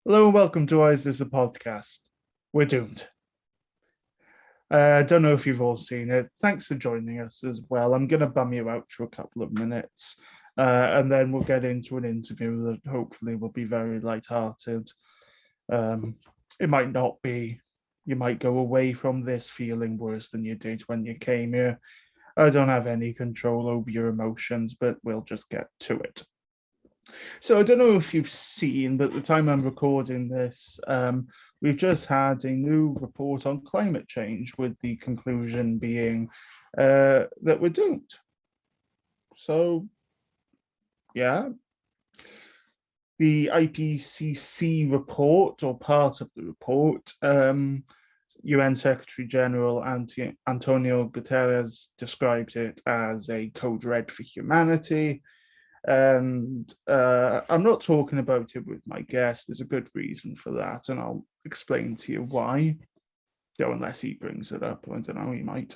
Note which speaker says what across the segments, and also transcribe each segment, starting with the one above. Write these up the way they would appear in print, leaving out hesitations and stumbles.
Speaker 1: Hello and welcome to Why Is This a Podcast? We're doomed. I don't know if you've all seen it. Thanks for joining us as well. I'm going to bum you out for a couple of minutes and then we'll get into an interview that hopefully will be very light-hearted. It might not be. You might go away from this feeling worse than you did when you came here. I don't have any control over your emotions, but we'll just get to it. So I don't know if you've seen, but at the time I'm recording this, we've just had a new report on climate change, with the conclusion being that we're doomed. So, yeah, the IPCC report, or part of the report, UN Secretary General Antonio Guterres described it as a code red for humanity. And I'm not talking about it with my guest. There's a good reason for that, and I'll explain to you why. Though unless he brings it up, I don't know, he might.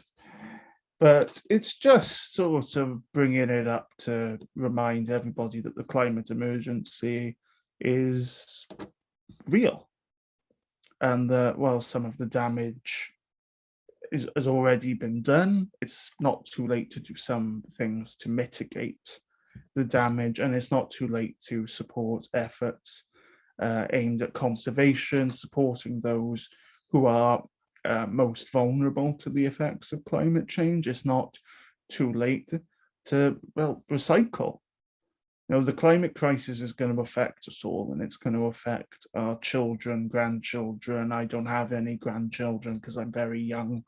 Speaker 1: But it's just sort of bringing it up to remind everybody that the climate emergency is real, and that while some of the damage has already been done, it's not too late to do some things to mitigate the damage, and it's not too late to support efforts aimed at conservation, supporting those who are most vulnerable to the effects of climate change. It's not too late to, well, recycle. You know, the climate crisis is going to affect us all, and it's going to affect our children, grandchildren. I don't have any grandchildren because I'm very young.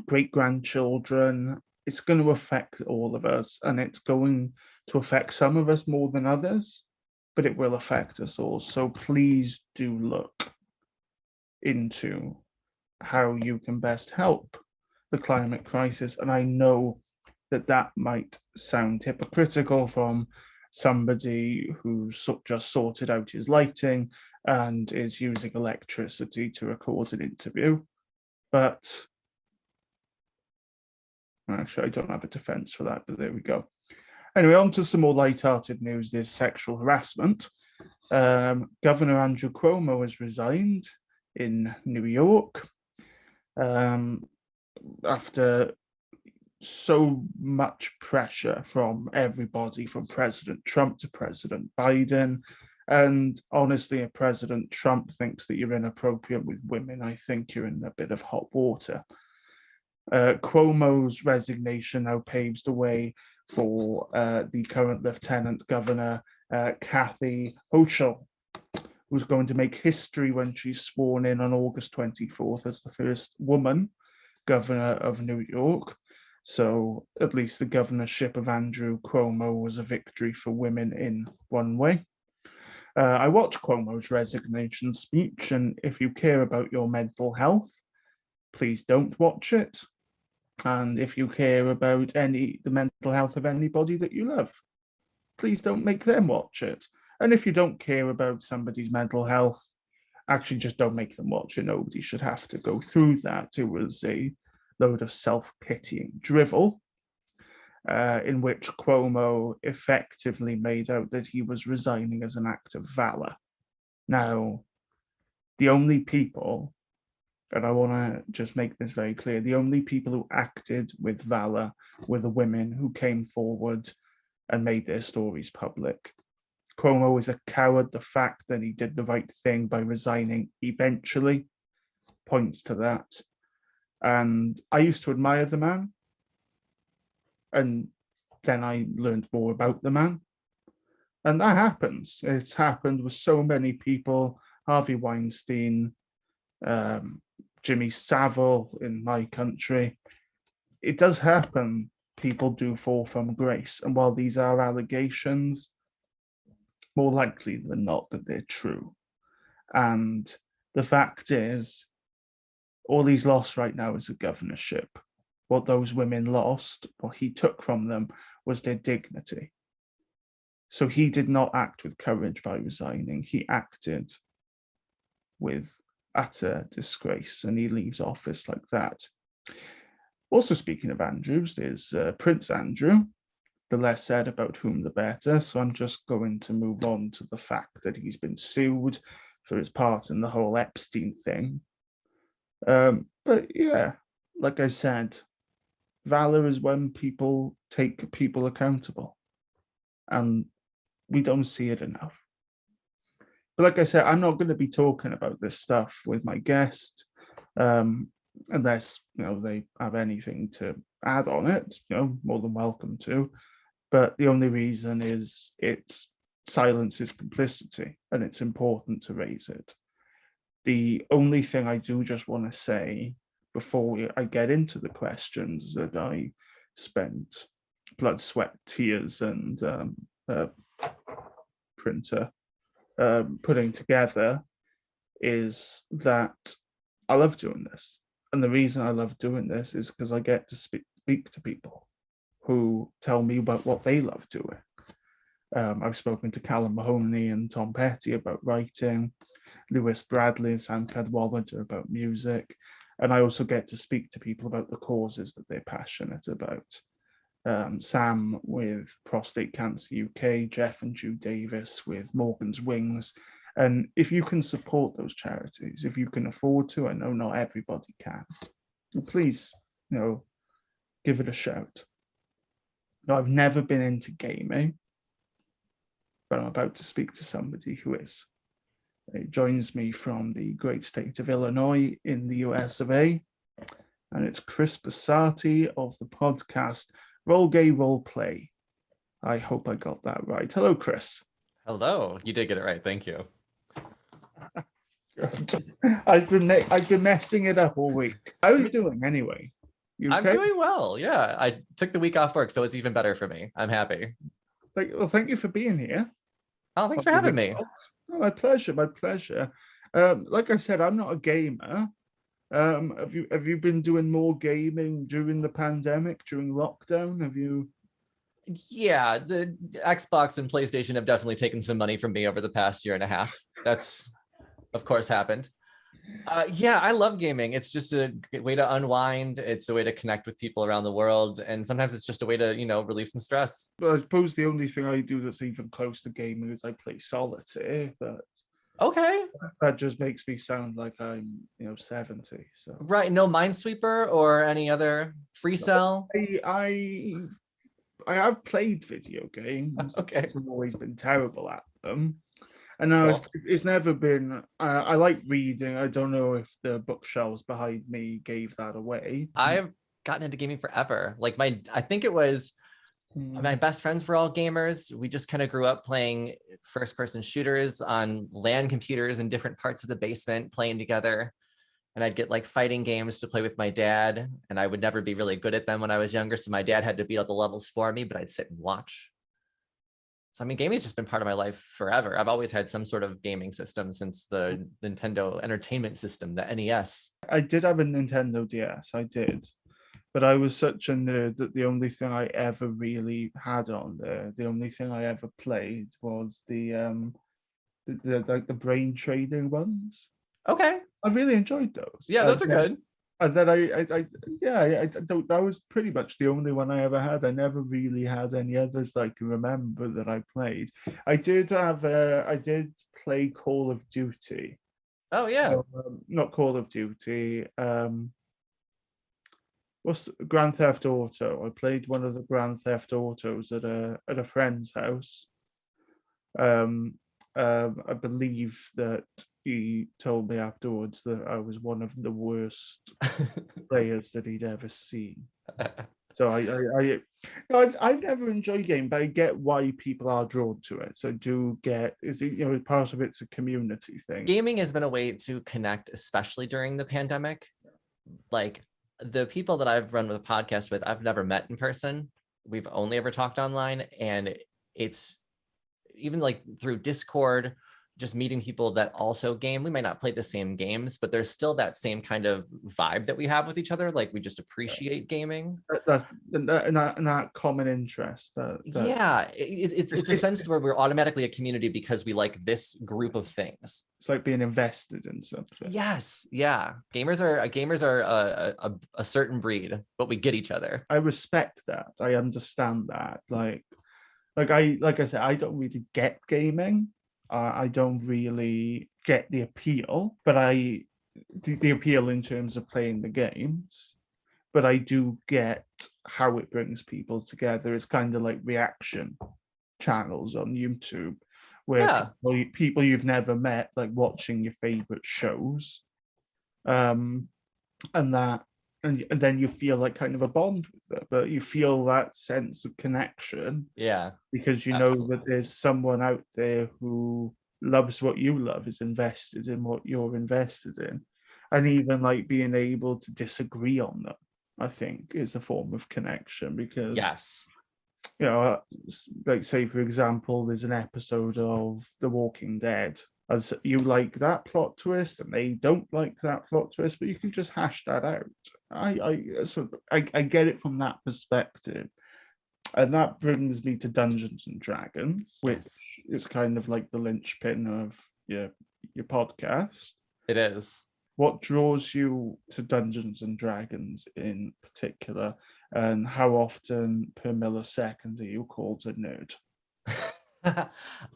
Speaker 1: Great grandchildren. It's going to affect all of us, and it's going to affect some of us more than others, but it will affect us all. So please do look into how you can best help the climate crisis. And I know that that might sound hypocritical from somebody who's just sorted out his lighting and is using electricity to record an interview, but actually, I don't have a defense for that, but there we go. Anyway, on to some more light-hearted news. There's sexual harassment. Governor Andrew Cuomo has resigned in New York after so much pressure from everybody, from President Trump to President Biden. And honestly, if President Trump thinks that you're inappropriate with women, I think you're in a bit of hot water. Cuomo's resignation now paves the way for the current Lieutenant Governor, Kathy Hochul, who's going to make history when she's sworn in on August 24th as the first woman governor of New York. So at least the governorship of Andrew Cuomo was a victory for women in one way. I watched Cuomo's resignation speech, and if you care about your mental health, please don't watch it. And if you care about the mental health of anybody that you love, please don't make them watch it. And if you don't care about somebody's mental health, actually just don't make them watch it. Nobody should have to go through that. It was a load of self-pitying drivel, in which Cuomo effectively made out that he was resigning as an act of valor. Now, the only people, and I want to just make this very clear, the only people who acted with valor were the women who came forward and made their stories public. Cuomo is a coward. The fact that he did the right thing by resigning eventually points to that. And I used to admire the man, and then I learned more about the man. And that happens. It's happened with so many people. Harvey Weinstein, Jimmy Savile in my country. It does happen. People do fall from grace. And while these are allegations, more likely than not that they're true. And the fact is, all he's lost right now is a governorship. What those women lost, what he took from them, was their dignity. So he did not act with courage by resigning. He acted with utter disgrace, and he leaves office like that. Also, speaking of Andrews, there's Prince Andrew, the less said about whom, the better. So I'm just going to move on to the fact that he's been sued for his part in the whole Epstein thing. But yeah, like I said, valor is when people take people accountable, and we don't see it enough. But like I said, I'm not going to be talking about this stuff with my guest, unless they have anything to add on it. More than welcome to. But the only reason is it's silence is complicity, and it's important to raise it. The only thing I do just want to say before I get into the questions that I spent blood, sweat, tears, and printer putting together is that I love doing this. And the reason I love doing this is because I get to speak to people who tell me about what they love doing. I've spoken to Callum Mahoney and Tom Petty about writing, Lewis Bradley and Sam Cadwallader about music, and I also get to speak to people about the causes that they're passionate about. Sam with Prostate Cancer UK, Jeff and Jude Davis with Morgan's Wings. And if you can support those charities, if you can afford to, I know not everybody can, please, give it a shout. Now, I've never been into gaming, but I'm about to speak to somebody who is. He joins me from the great state of Illinois in the US of A, and it's Kris Basarti of the podcast Roll Gay Role Play. I hope I got that right. Hello, Kris.
Speaker 2: Hello. You did get it right. Thank you.
Speaker 1: I've been messing it up all week. How are you doing anyway? You okay?
Speaker 2: I'm doing well. Yeah, I took the week off work, so it's even better for me. I'm happy.
Speaker 1: Thank you for being here.
Speaker 2: Oh, thanks for having me.
Speaker 1: Oh, my pleasure. My pleasure. Like I said, I'm not a gamer. Have you been doing more gaming during the pandemic, during lockdown? Have you?
Speaker 2: Yeah, the Xbox and PlayStation have definitely taken some money from me over the past year and a half. That's, of course, happened. Yeah, I love gaming. It's just a way to unwind. It's a way to connect with people around the world. And sometimes it's just a way to, relieve some stress.
Speaker 1: Well, I suppose the only thing I do that's even close to gaming is I play solitaire, but
Speaker 2: okay.
Speaker 1: That just makes me sound like I'm, 70. So
Speaker 2: right. No Minesweeper or any other free cell?
Speaker 1: I have played video games.
Speaker 2: Okay.
Speaker 1: I've always been terrible at them. And no, it's never been. I like reading. I don't know if the bookshelves behind me gave that away.
Speaker 2: I've gotten into gaming forever. Like I think it was my best friends were all gamers. We just kind of grew up playing first-person shooters on LAN computers in different parts of the basement, playing together. And I'd get like fighting games to play with my dad, and I would never be really good at them when I was younger. So my dad had to beat all the levels for me, but I'd sit and watch. So, I mean, gaming's just been part of my life forever. I've always had some sort of gaming system since the Nintendo Entertainment System, the NES.
Speaker 1: I did have a Nintendo DS, I did. But I was such a nerd that the only thing I ever really had on there, the only thing I ever played was the brain trading ones.
Speaker 2: Okay.
Speaker 1: I really enjoyed those.
Speaker 2: Yeah, those are good.
Speaker 1: And then I don't. That was pretty much the only one I ever had. I never really had any others that I can remember that I played. I did have. I did play Call of Duty.
Speaker 2: Oh yeah.
Speaker 1: Not Call of Duty. What's Grand Theft Auto? I played one of the Grand Theft Autos at a friend's house. I believe that he told me afterwards that I was one of the worst players that he'd ever seen. So I've never enjoyed game, but I get why people are drawn to it. So part of it's a community thing.
Speaker 2: Gaming has been a way to connect, especially during the pandemic. Like the people that I've run with a podcast with, I've never met in person. We've only ever talked online, and it's even like through Discord just meeting people that also game. We might not play the same games, but there's still that same kind of vibe that we have with each other. Like we just appreciate gaming.
Speaker 1: That's that common interest.
Speaker 2: Yeah, it's a sense where we're automatically a community because we like this group of things.
Speaker 1: It's like being invested in something.
Speaker 2: Yes, yeah. Gamers are a certain breed, but we get each other.
Speaker 1: I respect that. I understand that. Like I said, I don't really get gaming. I don't really get the appeal, but the appeal in terms of playing the games. But I do get how it brings people together. It's kind of like reaction channels on YouTube, where
Speaker 2: Yeah,
Speaker 1: people you've never met, like watching your favorite shows, um, and that, and then you feel like kind of a bond with it, but you feel that sense of connection
Speaker 2: yeah,
Speaker 1: because you know that
Speaker 2: absolutely.
Speaker 1: there's someone out there who loves what you love, is invested in what you're invested in, and even like being able to disagree on them, I think, is a form of connection because,
Speaker 2: Yes.
Speaker 1: you know, like say for example, there's an episode of The Walking Dead. As you like that plot twist, and they don't like that plot twist, but you can just hash that out. I get it from that perspective. And that brings me to Dungeons and Dragons, which
Speaker 2: Yes,
Speaker 1: is kind of like the linchpin of your podcast.
Speaker 2: it is.
Speaker 1: What draws you to Dungeons and Dragons in particular, and how often per millisecond are you called a nerd?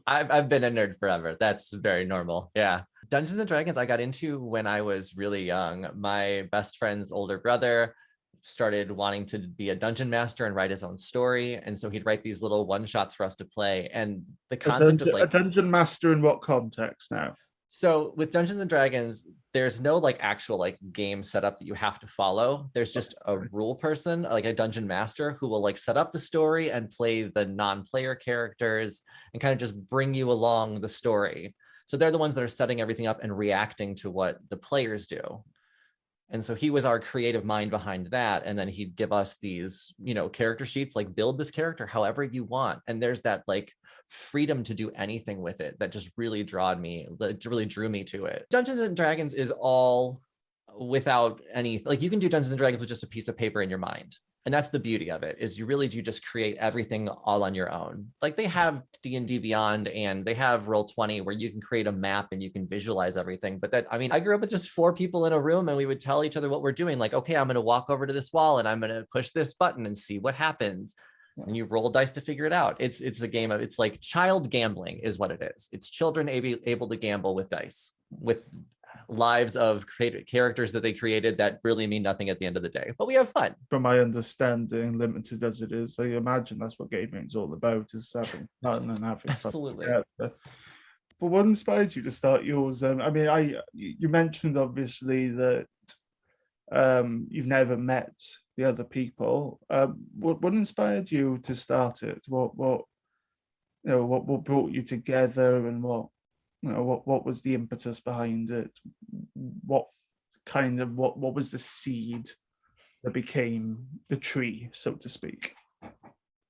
Speaker 2: I've been a nerd forever. That's very normal. Yeah. Dungeons and Dragons I got into when I was really young. My best friend's older brother started wanting to be a dungeon master and write his own story. And so he'd write these little one shots for us to play. And the concept of
Speaker 1: A
Speaker 2: like,
Speaker 1: dungeon master in what context now?
Speaker 2: so with Dungeons and Dragons, there's no like actual like game setup that you have to follow. There's just a rule person, like a dungeon master, who will like set up the story and play the non-player characters and kind of just bring you along the story. So they're the ones that are setting everything up and reacting to what the players do. And so he was our creative mind behind that. And then he'd give us these, character sheets, like build this character however you want. And there's that like freedom to do anything with it that just really really drew me to it. Dungeons and Dragons is all without any, like you can do Dungeons and Dragons with just a piece of paper in your mind. And that's the beauty of it, is you really do just create everything all on your own. Like they have D&D Beyond and they have Roll20 where you can create a map and you can visualize everything. But I grew up with just 4 people in a room and we would tell each other what we're doing. Like, okay, I'm going to walk over to this wall and I'm going to push this button and see what happens. And you roll dice to figure it out. It's a game of, it's like child gambling is what it is. It's children able to gamble with dice, with lives of characters that they created that really mean nothing at the end of the day, but we have fun.
Speaker 1: From my understanding, limited as it is, I imagine that's what gaming is all about, is having fun and having
Speaker 2: Absolutely.
Speaker 1: fun together. But what inspired you to start yours? You mentioned obviously that you've never met the other people. What inspired you to start it? What brought you together, and what was the impetus behind it? What was the seed that became the tree, so to speak?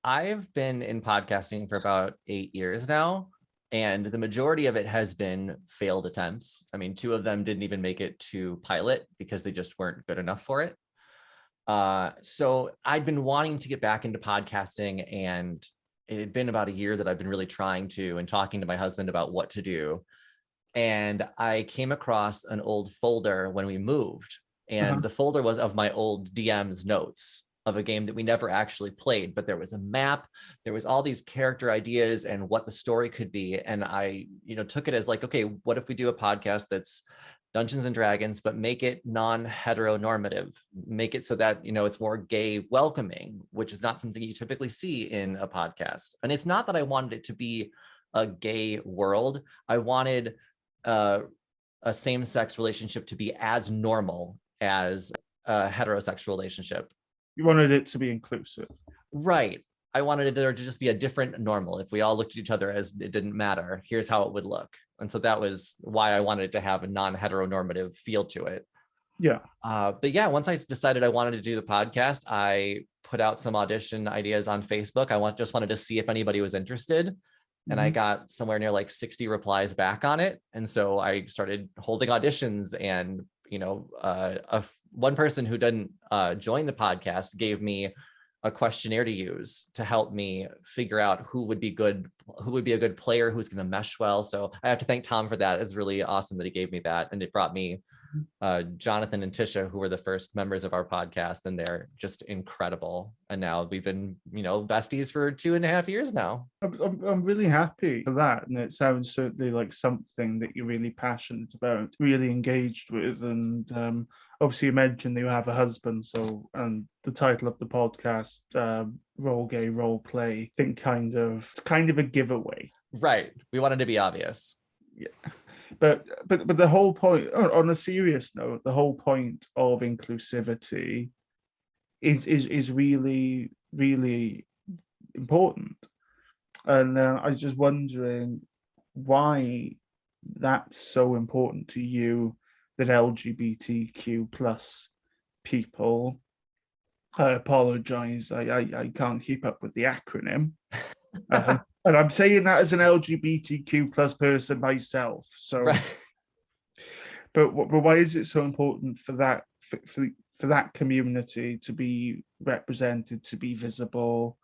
Speaker 2: I've been in podcasting for about 8 years now, and the majority of it has been failed attempts. I mean, 2 of them didn't even make it to pilot because they just weren't good enough for it. So I'd been wanting to get back into podcasting, and it had been about a year that I've been really trying to, and talking to my husband about what to do. And I came across an old folder when we moved, and the folder was of my old DM's notes of a game that we never actually played, but there was a map, there was all these character ideas and what the story could be. And I, took it as like, okay, what if we do a podcast that's Dungeons and Dragons, but make it non-heteronormative, make it so that, it's more gay welcoming, which is not something you typically see in a podcast. And it's not that I wanted it to be a gay world. I wanted a same-sex relationship to be as normal as a heterosexual relationship.
Speaker 1: You wanted it to be inclusive.
Speaker 2: Right. I wanted there to just be a different normal. If we all looked at each other as it didn't matter, here's how it would look. And so that was why I wanted it to have a non-heteronormative feel to it.
Speaker 1: Yeah.
Speaker 2: But yeah, once I decided I wanted to do the podcast, I put out some audition ideas on Facebook. I just wanted to see if anybody was interested. and I got somewhere near like 60 replies back on it. And so I started holding auditions, and one person who didn't join the podcast gave me a questionnaire to use to help me figure out who would be a good player, who's going to mesh well. So I have to thank Tom for that. It's really awesome that he gave me that. And it brought me Jonathan and Tisha, who were the first members of our podcast, and they're just incredible. And now we've been, besties for 2.5 years now.
Speaker 1: I'm really happy for that. And it sounds certainly like something that you're really passionate about, really engaged with. And obviously you mentioned that you have a husband, and the title of the podcast, Role Gay Role Play, I think it's kind of a giveaway.
Speaker 2: Right. We wanted to be obvious.
Speaker 1: Yeah. But the whole point, on a serious note, the whole point of inclusivity is really, really important. And I was just wondering why that's so important to you, that LGBTQ plus people, I apologize, I can't keep up with the acronym. And I'm saying that as an LGBTQ plus person myself. So, right. but why is it so important for that for that community to be represented, to be visible,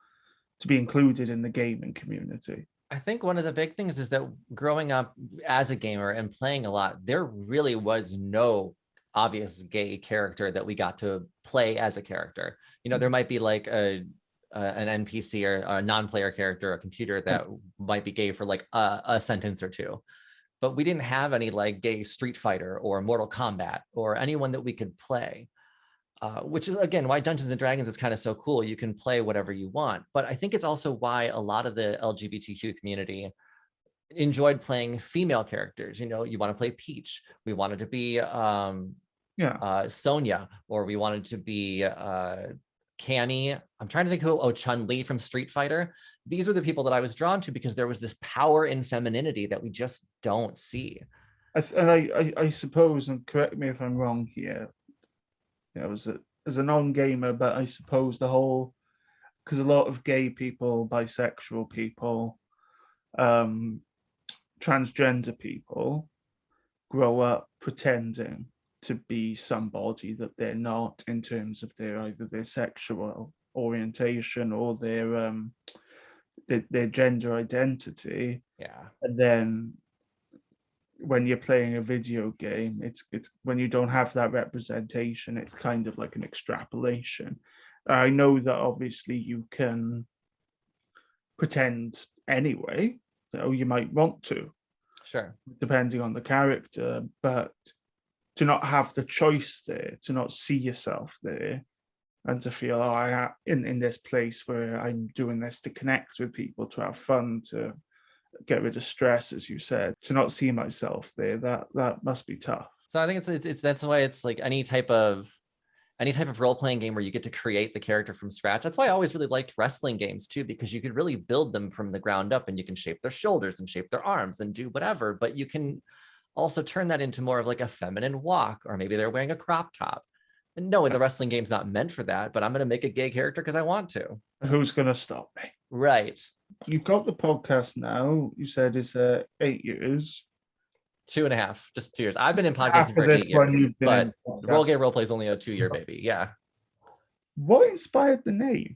Speaker 1: to be included in the gaming community?
Speaker 2: I think one of the big things is that growing up as a gamer and playing a lot, there really was no obvious gay character that we got to play as a character. There might be like an NPC or a non-player character, a computer that might be gay for like a sentence or two, but we didn't have any like gay Street Fighter or Mortal Kombat or anyone that we could play, which is again why Dungeons and Dragons is kind of so cool. You can play whatever you want, but I think it's also why a lot of the LGBTQ community enjoyed playing female characters. You want to play Peach. We wanted to be Sonya, or we wanted to be Cammy. I'm trying to think who. Chun-Li from Street Fighter. These were the people that I was drawn to because there was this power in femininity that we just don't see.
Speaker 1: I suppose, and correct me if I'm wrong here, as a non-gamer, but I suppose because a lot of gay people, bisexual people, transgender people grow up pretending to be somebody that they're not, in terms of either their sexual orientation or their gender identity.
Speaker 2: Yeah.
Speaker 1: And then when you're playing a video game, it's when you don't have that representation, it's kind of like an extrapolation. I know that obviously you can pretend anyway, you might want to,
Speaker 2: sure,
Speaker 1: depending on the character, but to not have the choice there, to not see yourself there, and to feel, I am in this place where I'm doing this to connect with people, to have fun, to get rid of stress, as you said, to not see myself there, that must be tough.
Speaker 2: So I think it's that's why it's like any type of role-playing game where you get to create the character from scratch. That's why I always really liked wrestling games too, because you could really build them from the ground up, and you can shape their shoulders and shape their arms and do whatever, but you can also turn that into more of like a feminine walk, or maybe they're wearing a crop top. And no, the wrestling game's not meant for that, but I'm going to make a gay character because I want to.
Speaker 1: Who's going to stop me?
Speaker 2: Right.
Speaker 1: You've got the podcast now. You said it's 8 years.
Speaker 2: 2.5, just 2 years. I've been in podcasting for 8 years, but Role Gay Roleplay is only a 2-year baby. Yeah.
Speaker 1: What inspired the name?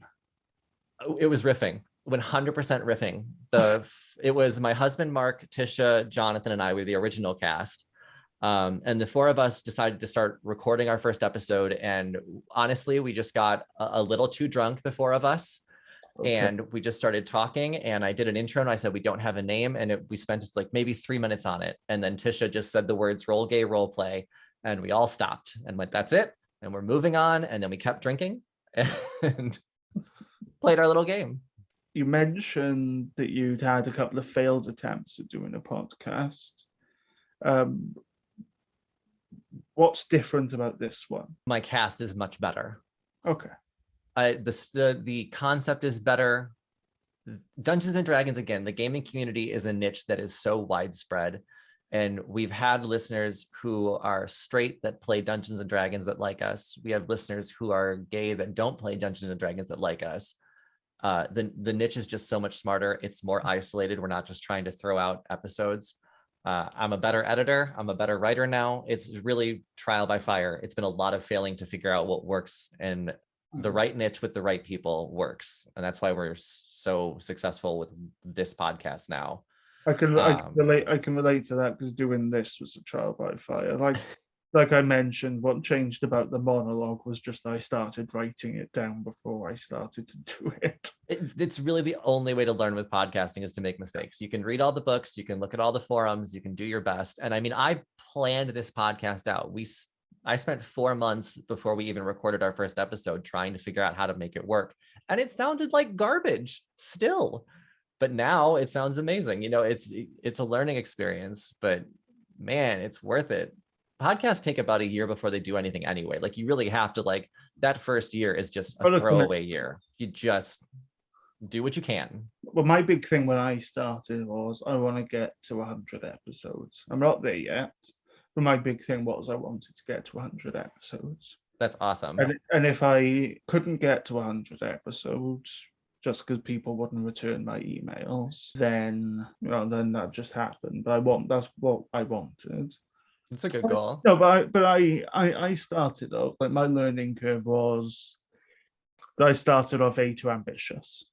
Speaker 2: It was riffing. 100% riffing. It was my husband Mark, Tisha, Jonathan, and I were the original cast, and the four of us decided to start recording our first episode. And honestly, we just got a little too drunk, the four of us, and we just started talking. And I did an intro, and I said we don't have a name, and we spent like maybe 3 minutes on it. And then Tisha just said the words "Role Gay Role Play," and we all stopped and went, "That's it," and we're moving on. And then we kept drinking and played our little game.
Speaker 1: You mentioned that you'd had a couple of failed attempts at doing a podcast. What's different about this one?
Speaker 2: My cast is much better.
Speaker 1: Okay.
Speaker 2: The concept is better. Dungeons and Dragons, again, the gaming community is a niche that is so widespread. And we've had listeners who are straight that play Dungeons and Dragons that like us. We have listeners who are gay that don't play Dungeons and Dragons that like us. The niche is just so much smarter. It's more isolated. We're not just trying to throw out episodes. I'm a better editor. I'm a better writer now. It's really trial by fire. It's been a lot of failing to figure out what works, and the right niche with the right people works. And that's why we're so successful with this podcast now.
Speaker 1: I can relate to that, because doing this was a trial by fire. Like I mentioned, what changed about the monologue was just I started writing it down before I started to do it.
Speaker 2: It's really the only way to learn with podcasting, is to make mistakes. You can read all the books, you can look at all the forums, you can do your best. And I mean, I planned this podcast out. I spent 4 months before we even recorded our first episode trying to figure out how to make it work. And it sounded like garbage still. But now it sounds amazing. It's a learning experience, but man, it's worth it. Podcasts take about a year before they do anything anyway. Like, you really have to, that first year is just a throwaway year. You just do what you can.
Speaker 1: Well, my big thing when I started was I want to get to 100 episodes. I'm not there yet, but my big thing was I wanted to get to 100 episodes.
Speaker 2: That's awesome.
Speaker 1: And if I couldn't get to 100 episodes, just because people wouldn't return my emails, then that just happened. But that's what I wanted.
Speaker 2: It's a good goal.
Speaker 1: No, but I started off, my learning curve was that I started off too ambitious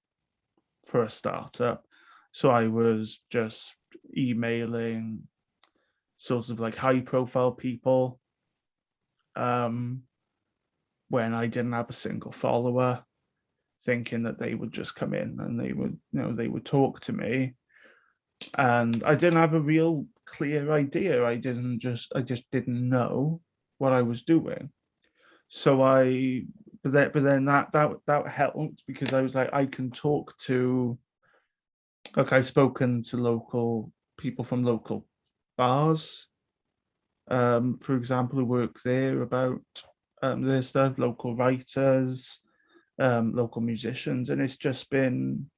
Speaker 1: for a startup. So I was just emailing sort of high profile people when I didn't have a single follower, thinking that they would just come in and they would talk to me. And I didn't have a real clear idea. I just didn't know what I was doing. So but then that helped, because I was like, I can talk to, I've spoken to local people from local bars, for example, who work there, about their stuff, local writers, local musicians, and it's just been.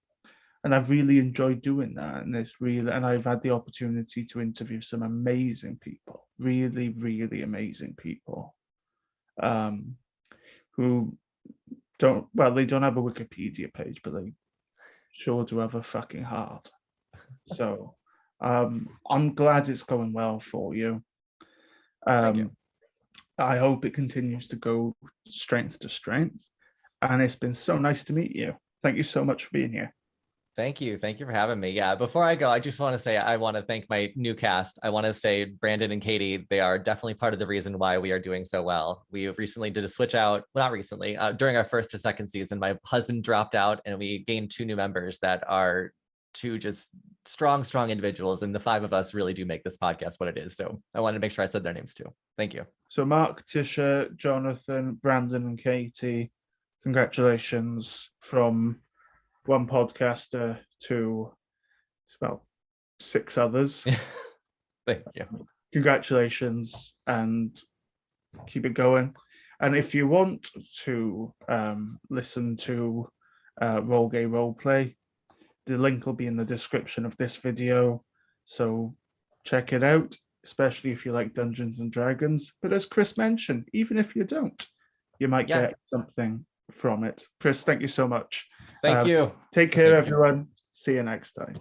Speaker 1: And I've really enjoyed doing that. And I've had the opportunity to interview some amazing people, really, really amazing people, who they don't have a Wikipedia page, but they sure do have a fucking heart. So I'm glad it's going well for you.
Speaker 2: Thank you.
Speaker 1: I hope it continues to go strength to strength. And it's been so nice to meet you. Thank you so much for being here.
Speaker 2: Thank you. Thank you for having me. Yeah. Before I go, I just want to say, I want to thank my new cast. I want to say Brandon and Katie, they are definitely part of the reason why we are doing so well. We recently did a switch out. Well, not recently, during our first to second season, my husband dropped out and we gained 2 new members that are 2 just strong individuals. And the 5 of us really do make this podcast what it is. So I wanted to make sure I said their names too. Thank you.
Speaker 1: So Mark, Tisha, Jonathan, Brandon, and Katie, congratulations from one podcaster to about 6 others.
Speaker 2: Thank you.
Speaker 1: Congratulations, and keep it going. And if you want to listen to Roll Gay Roleplay, the link will be in the description of this video. So check it out, especially if you like Dungeons and Dragons. But as Kris mentioned, even if you don't, you might get something from it. Kris, thank you so much.
Speaker 2: Thank you.
Speaker 1: Take care, everyone. See you next time.